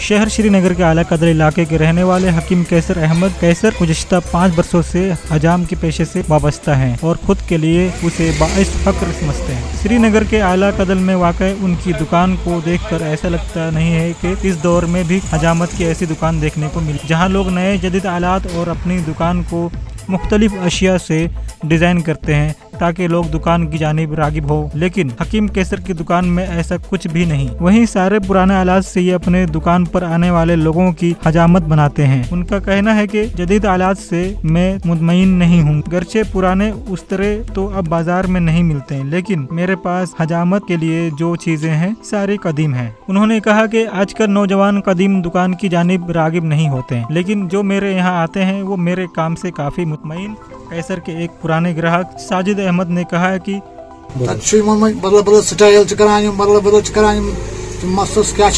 शहर श्रीनगर के आला कदर इलाके के रहने वाले हकीम कैसर अहमद कैसर गुज़िश्ता 5 बरसों से हजाम के पेशे से वाबस्ता हैं और खुद के लिए उसे बाइस फक्र समझते हैं। श्रीनगर के आला कदर में वाक़ उनकी दुकान को देखकर ऐसा लगता नहीं है कि इस दौर में भी हजामत की ऐसी दुकान देखने को मिली जहाँ लोग नए जदीद आलात और अपनी दुकान को मुख्तलिफ अशिया से डिज़ाइन करते हैं ताकि लोग दुकान की जानिब रागिब हो, लेकिन हकीम कैसर की दुकान में ऐसा कुछ भी नहीं। वहीं सारे पुराने आलात से ये अपने दुकान पर आने वाले लोगों की हजामत बनाते हैं। उनका कहना है कि जदीद आलात से मैं मुतमईन नहीं हूँ, गरचे पुराने उस तरह तो अब बाजार में नहीं मिलते हैं, लेकिन मेरे पास हजामत के लिए जो चीजें हैं सारी कदीम हैं। उन्होंने कहा कि आजकल नौजवान कदीम दुकान की जानिब रागिब नहीं होते हैं, लेकिन जो मेरे यहाँ आते हैं वो मेरे काम से काफी मुतमईन। कैसर के एक पुराने ग्राहक साजिद अहमद ने कहा है कि बदल स्टाइल बदल मसस क्या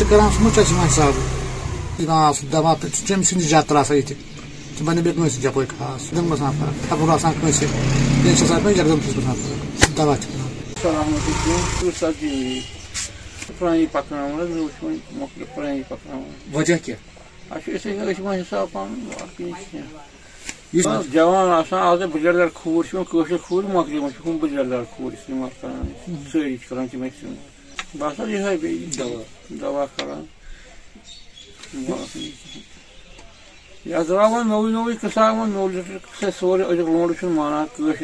दवा ज्यादा त्रास ये बने जप खास दवा वजह क्या जवान आज बुजरदार खूर खूर मकली बुजरदार खूर इस्तेमाल कर सारी कर बस ये दवा कर दवा नोई नोई कसाव नो लीटर सोरे लोड माना कह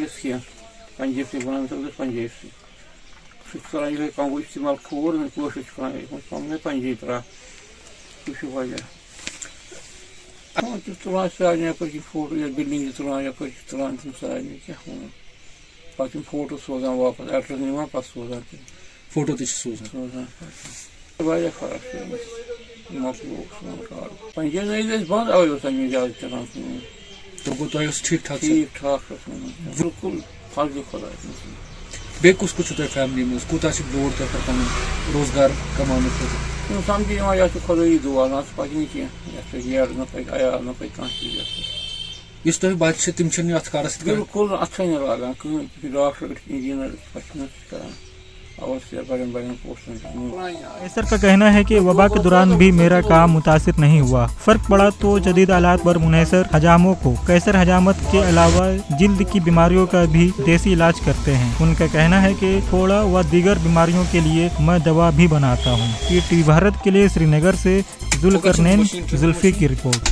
पंजाब से बनान पंजाब से कर कंगू इस्तेमाल खूर कर पंजाब त्रा वजह तुलान सारे यप फोटो बिल्डिंग तुलान यप तुलान सारे क्या पे फोटो सोजान वापस एड्रेस निवान पे सोजान फोटो सोजान फर्क पंजाब नहीं बंद आयो ज्यादा चलान तो गो ठीक ठाक बिल्कुल फर्क खुदा बे कुछ फैमिली में कूत लोड कर रोजगार कमाने समझ या खुदाई दुआ ना पे क्या न पे आया न पे कह चीज तुम बच्चे तम कारस बिल्कुल अथ लागान डॉक्टर इंजीनियर कर कैसर का कहना है कि वबा के दौरान भी मेरा काम मुतासिर नहीं हुआ। फर्क पड़ा तो जदीद आलात पर मुनहसर हजामों को कैसर हजामत के अलावा जिल्द की बीमारियों का भी देसी इलाज करते हैं। उनका कहना है कि फोड़ा व दीगर बीमारियों के लिए मैं दवा भी बनाता हूँ। टीवी भारत के लिए श्रीनगर से जुल्करनैन जुल्फी की रिपोर्ट।